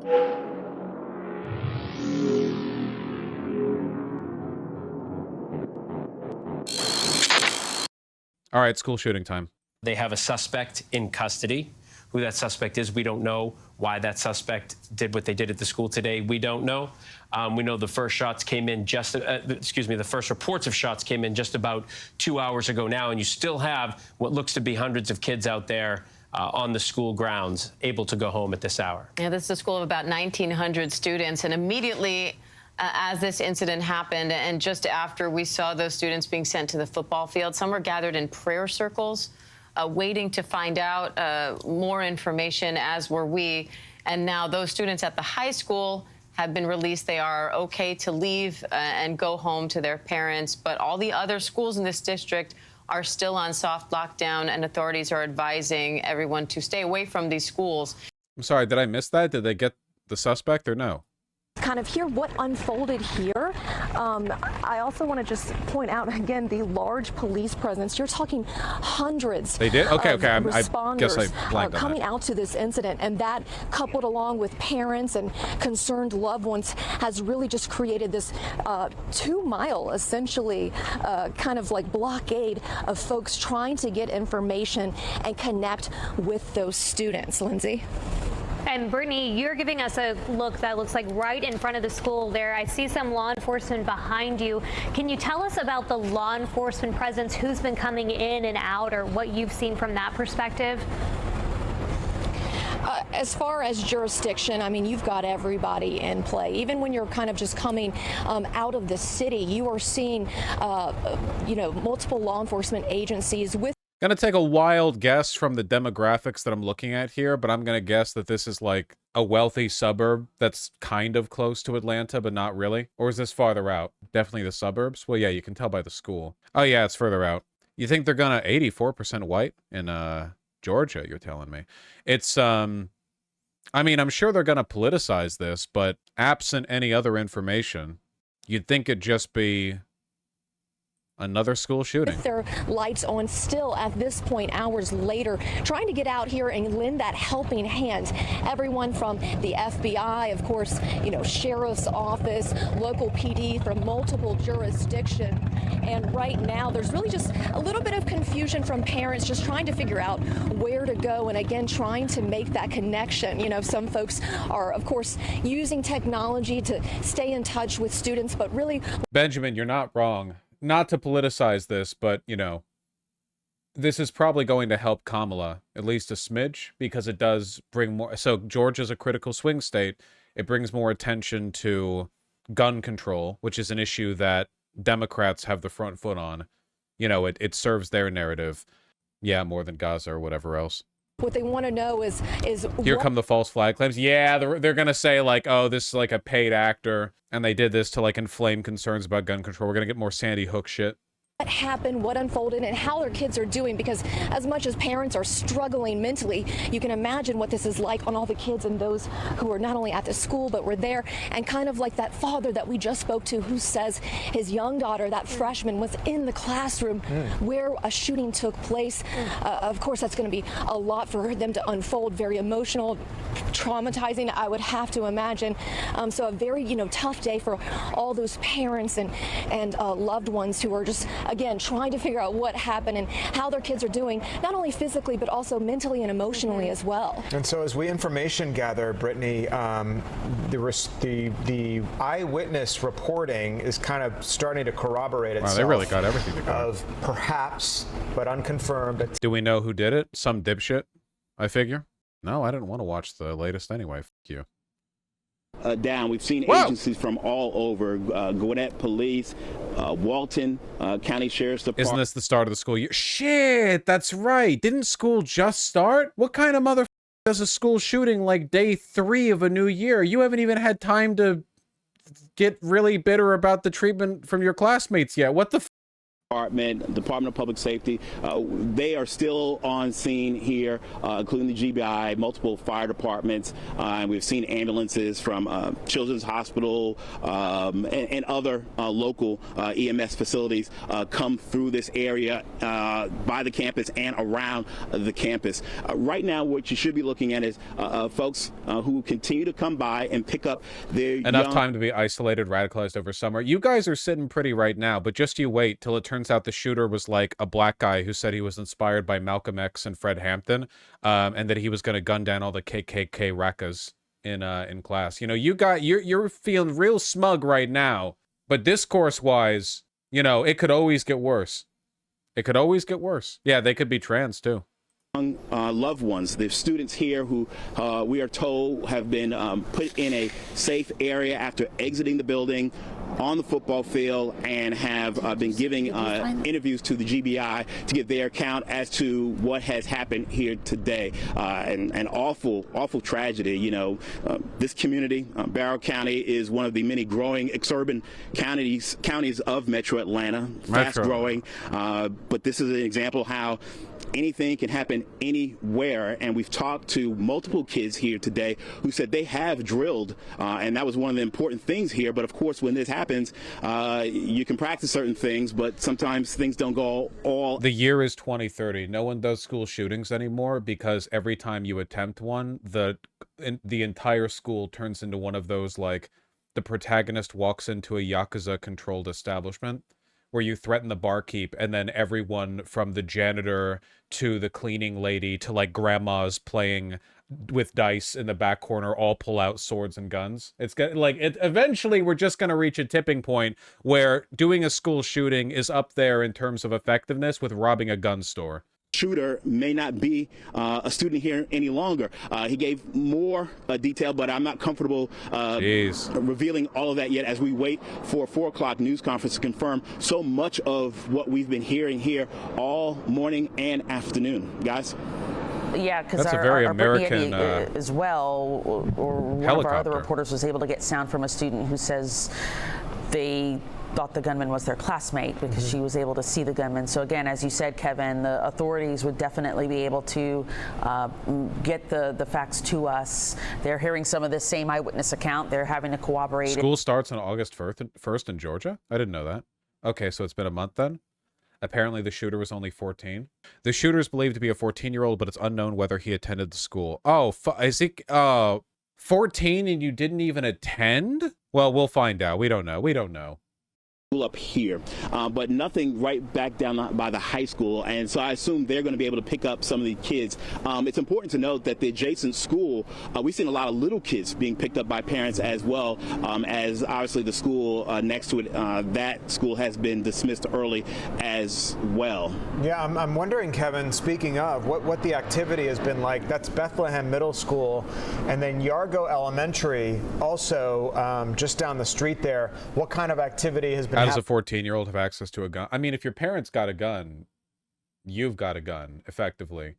All right, school shooting time. They have a suspect in custody. Who that suspect is, we don't know. Why that suspect did what they did at the school today, we don't know. We know the first shots came in the first reports of shots came in just about 2 hours ago now, and you still have what looks to be hundreds of kids out there on the school grounds able to go home at this hour. Yeah, this is a school of about 1,900 students, and immediately as this incident happened and just after we saw those students being sent to the football field, some were gathered in prayer circles, waiting to find out more information, as were we. And now those students at the high school have been released. They are okay to leave and go home to their parents. But all the other schools in this district are still on soft lockdown, and authorities are advising everyone to stay away from these schools. I'm sorry, did I miss that? Did they get the suspect or no? Kind of hear what unfolded here. I also want to just point out again the large police presence. You're talking hundreds. They did? Okay, okay. Responders I guess I blanked on coming that. out to this incident, and that coupled along with parents and concerned loved ones has really just created this 2-mile essentially kind of like blockade of folks trying to get information and connect with those students. Lindsay. And Brittany, you're giving us a look that looks like right in front of the school there. I see some law enforcement behind you. Can you tell us about the law enforcement presence, who's been coming in and out, or what you've seen from that perspective? As far as jurisdiction, I mean, you've got everybody in play. Even when you're kind of just coming out of the city, you are seeing, multiple law enforcement agencies with. Gonna take a wild guess from the demographics that I'm looking at here, but I'm gonna guess that this is like a wealthy suburb that's kind of close to Atlanta, but not really. Or is this farther out? Definitely the suburbs? Well, yeah, you can tell by the school. Oh yeah, it's further out. You think they're gonna 84% white in Georgia, you're telling me. It's I mean, I'm sure they're gonna politicize this, but absent any other information, you'd think it'd just be another school shooting. With their lights on still at this point, hours later, trying to get out here and lend that helping hand. Everyone from the FBI, of course, sheriff's office, local PD from multiple jurisdictions. And right now, there's really just a little bit of confusion from parents just trying to figure out where to go. And again, trying to make that connection. Some folks are, of course, using technology to stay in touch with students, but really. Benjamin, you're not wrong. Not to politicize this, but, this is probably going to help Kamala, at least a smidge, because it does bring more. So Georgia's a critical swing state. It brings more attention to gun control, which is an issue that Democrats have the front foot on. It serves their narrative. Yeah, more than Gaza or whatever else. What they want to know is here come the false flag claims. Yeah, they're gonna say like, oh, this is like a paid actor, and they did this to like inflame concerns about gun control. We're gonna get more Sandy Hook shit. What happened, what unfolded, and how their kids are doing, because as much as parents are struggling mentally, you can imagine what this is like on all the kids and those who are not only at the school but were there, and kind of like that father that we just spoke to who says his young daughter, that freshman, was in the classroom where a shooting took place. Of course, that's going to be a lot for them to unfold, very emotional, traumatizing, I would have to imagine. So a very, tough day for all those parents and loved ones who are just, again, trying to figure out what happened and how their kids are doing, not only physically, but also mentally and emotionally as well. And so as we information gather, Brittany, the eyewitness reporting is kind of starting to corroborate itself. Wow, they really got everything together. Of perhaps, but unconfirmed. Do we know who did it? Some dipshit, I figure. No, I didn't want to watch the latest anyway. F you. Down. We've seen agencies from all over, Gwinnett Police, Walton County Sheriff's Department. Isn't this the start of the school year? Shit, that's right. Didn't school just start? What kind of mother does a school shooting like day 3 of a new year? You haven't even had time to get really bitter about the treatment from your classmates yet. What the Department of Public Safety, they are still on scene here, including the GBI, multiple fire departments, and we've seen ambulances from Children's Hospital and other local EMS facilities come through this area by the campus and around the campus. Right now, what you should be looking at is folks who continue to come by and pick up their enough time to be isolated, radicalized over summer. You guys are sitting pretty right now, but just you wait till it turns out the shooter was like a black guy who said he was inspired by Malcolm X and Fred Hampton, and that he was going to gun down all the KKK rakas in class. You know, you're feeling real smug right now, but discourse wise, you know, it could always get worse. It could always get worse. Yeah, they could be trans too. Loved ones. There's students here who we are told have been put in a safe area after exiting the building on the football field and have been giving interviews to the GBI to give their account as to what has happened here today. An awful tragedy. You know, this community, Barrow County, is one of the many growing exurban counties of Metro Atlanta, fast growing. But this is an example how anything can happen anywhere, and we've talked to multiple kids here today who said they have drilled, and that was one of the important things here. But of course, when this happens, you can practice certain things, but sometimes things don't go all. The year is 2030. No one does school shootings anymore because every time you attempt one, the entire school turns into one of those, like, the protagonist walks into a Yakuza-controlled establishment where you threaten the barkeep, and then everyone from the janitor to the cleaning lady to, like, grandmas playing with dice in the back corner all pull out swords and guns. It's like, eventually we're just going to reach a tipping point where doing a school shooting is up there in terms of effectiveness with robbing a gun store. Shooter may not be a student here any longer. He gave more detail, but I'm not comfortable revealing all of that yet as we wait for a 4 o'clock news conference to confirm so much of what we've been hearing here all morning and afternoon. Guys? Yeah, because our very American as well, or one of our other reporters was able to get sound from a student who says they thought the gunman was their classmate because she was able to see the gunman. So again, as you said, Kevin, the authorities would definitely be able to get the facts to us. They're hearing some of this same eyewitness account. They're having to corroborate it. School starts on August 1st in Georgia? I didn't know that. Okay, so it's been a month then? Apparently the shooter was only 14. The shooter is believed to be a 14-year-old, but it's unknown whether he attended the school. Oh, is he 14 and you didn't even attend? Well, we'll find out. We don't know. We don't know. Up here, but nothing right back down by the high school, and so I assume they're going to be able to pick up some of the kids. It's important to note that the adjacent school, we've seen a lot of little kids being picked up by parents as well, as obviously the school next to it, that school has been dismissed early as well. Yeah, I'm wondering, Kevin, speaking of, what the activity has been like. That's Bethlehem Middle School, and then Yargo Elementary, also just down the street there. What kind of activity has been How does a 14-year-old have access to a gun? I mean, if your parents got a gun, you've got a gun, effectively.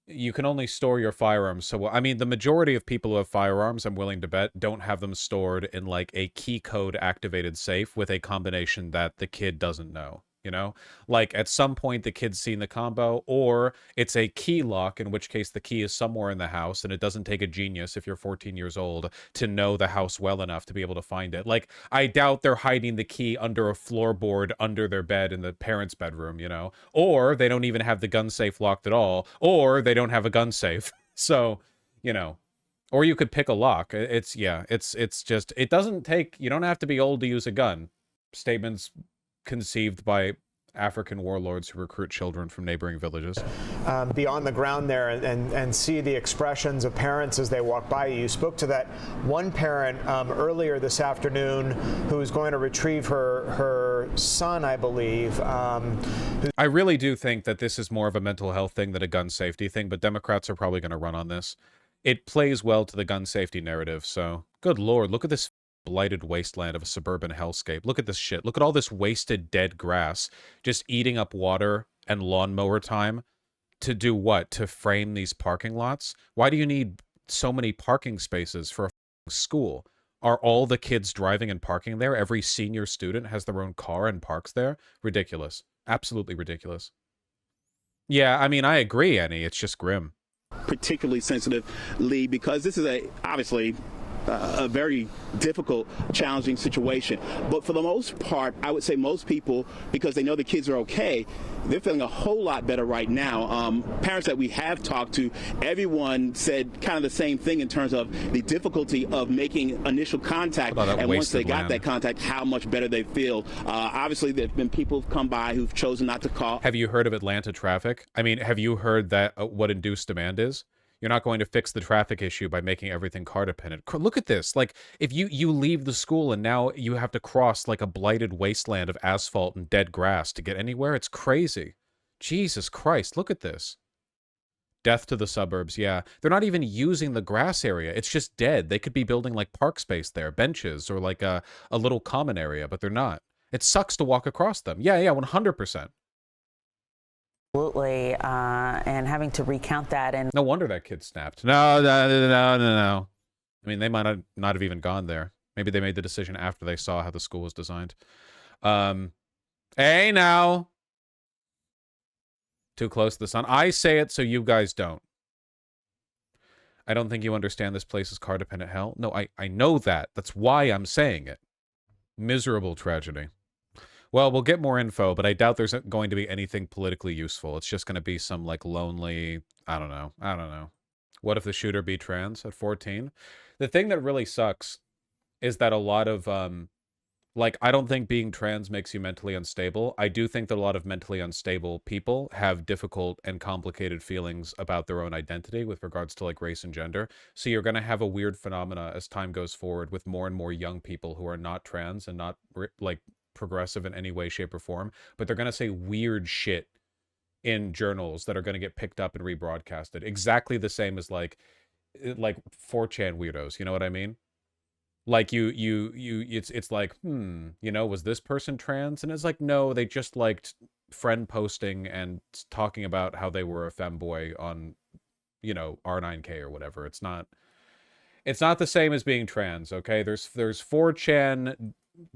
You can only store your firearms. So, I mean, the majority of people who have firearms, I'm willing to bet, don't have them stored in, like, a key code activated safe with a combination that the kid doesn't know. You know, like at some point the kid's seen the combo, or it's a key lock, in which case the key is somewhere in the house, and it doesn't take a genius if you're 14 years old to know the house well enough to be able to find it. Like, I doubt they're hiding the key under a floorboard under their bed in the parents' bedroom, you know, or they don't even have the gun safe locked at all, or they don't have a gun safe. So, you know, or you could pick a lock. It's just, it doesn't take, you don't have to be old to use a gun. Statements conceived by African warlords who recruit children from neighboring villages. Be on the ground there and see the expressions of parents as they walk by you. You spoke to that one parent earlier this afternoon who is going to retrieve her son, I believe. I really do think that this is more of a mental health thing than a gun safety thing, but Democrats are probably going to run on this. It plays well to the gun safety narrative, so good Lord, look at this blighted wasteland of a suburban hellscape. Look at this shit. Look at all this wasted dead grass just eating up water and lawnmower time to do what? To frame these parking lots? Why do you need so many parking spaces for a school? Are all the kids driving and parking there? Every senior student has their own car and parks there? Ridiculous. Absolutely ridiculous. Yeah, I mean, I agree, Annie. It's just grim. Particularly sensitive, Lee, because this is obviously a very difficult, challenging situation. But for the most part, I would say most people, because they know the kids are okay, they're feeling a whole lot better right now. Parents that we have talked to, everyone said kind of the same thing in terms of the difficulty of making initial contact, and once they got that contact, how much better they feel. Obviously, there have been people who've come by who've chosen not to call. Have you heard of Atlanta traffic? I mean, have you heard that what induced demand is? You're not going to fix the traffic issue by making everything car dependent. Look at this. Like, if you leave the school and now you have to cross like a blighted wasteland of asphalt and dead grass to get anywhere, it's crazy. Jesus Christ, look at this. Death to the suburbs, yeah. They're not even using the grass area. It's just dead. They could be building like park space there, benches, or like a little common area, but they're not. It sucks to walk across them. Yeah, 100%. Absolutely, and having to recount that, and no wonder that kid snapped. No. I mean, they might not have even gone there. Maybe they made the decision after they saw how the school was designed. Hey, now. Too close to the sun. I say it so you guys don't. I don't think you understand this place is car-dependent hell. No, I know that. That's why I'm saying it. Miserable tragedy. Well, we'll get more info, but I doubt there's going to be anything politically useful. It's just going to be some, like, lonely... I don't know. What if the shooter be trans at 14? The thing that really sucks is that a lot of, like, I don't think being trans makes you mentally unstable. I do think that a lot of mentally unstable people have difficult and complicated feelings about their own identity with regards to, like, race and gender. So you're going to have a weird phenomena as time goes forward with more and more young people who are not trans and not, like, progressive in any way, shape, or form, but they're going to say weird shit in journals that are going to get picked up and rebroadcasted. Exactly the same as like 4chan weirdos, you know what I mean? Like it's like, was this person trans? And it's like, no, they just liked friend posting and talking about how they were a femboy on, R9K or whatever. It's not the same as being trans, okay? There's 4chan,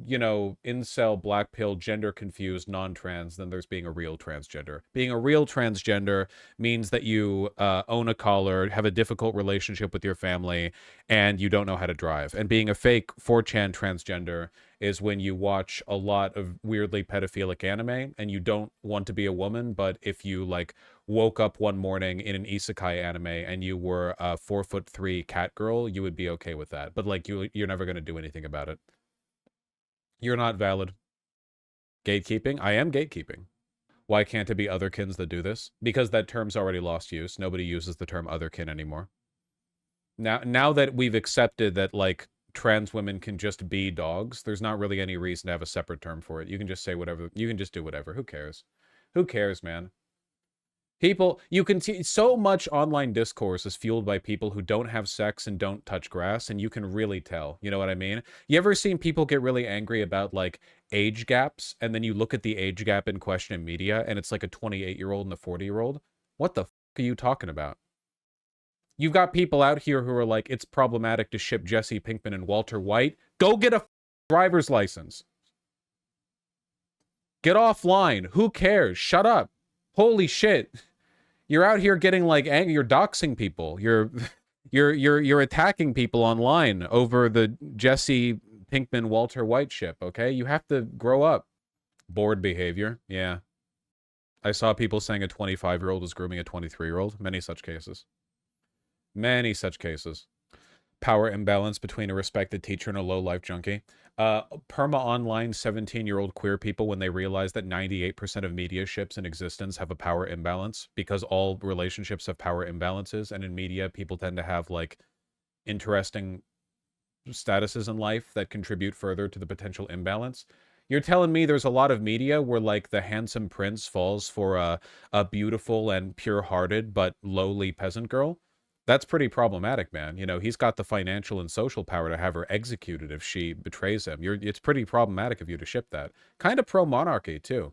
incel, black pill, gender confused, non-trans, then there's being a real transgender. Being a real transgender means that you own a collar, have a difficult relationship with your family, and you don't know how to drive. And being a fake 4chan transgender is when you watch a lot of weirdly pedophilic anime and you don't want to be a woman, but if you like woke up one morning in an isekai anime and you were a 4'3" cat girl, you would be okay with that. But like you're never going to do anything about it. You're not valid. Gatekeeping? I am gatekeeping. Why can't it be otherkins that do this? Because that term's already lost use. Nobody uses the term otherkin anymore. Now that we've accepted that, like, trans women can just be dogs, there's not really any reason to have a separate term for it. You can just say whatever. You can just do whatever. Who cares? Who cares, man? People, you can see so much online discourse is fueled by people who don't have sex and don't touch grass, and you can really tell. You know what I mean? You ever seen people get really angry about, like, age gaps, and then you look at the age gap in question in media, and it's like a 28-year-old and a 40-year-old? What the f*** are you talking about? You've got people out here who are like, it's problematic to ship Jesse Pinkman and Walter White. Go get a driver's license. Get offline. Who cares? Shut up. Holy shit. You're out here getting like angry. You're doxing people. You're attacking people online over the Jesse Pinkman Walter White ship, okay? You have to grow up. Bored behavior. Yeah. I saw people saying a 25-year-old was grooming a 23-year-old. Many such cases. Many such cases. Power imbalance between a respected teacher and a low-life junkie. Perma-online 17-year-old queer people, when they realize that 98% of media ships in existence have a power imbalance, because all relationships have power imbalances, and in media, people tend to have, like, interesting statuses in life that contribute further to the potential imbalance. You're telling me there's a lot of media where, like, the handsome prince falls for a beautiful and pure-hearted but lowly peasant girl? That's pretty problematic, man. You know, he's got the financial and social power to have her executed if she betrays him. It's pretty problematic of you to ship that. Kind of pro-monarchy, too.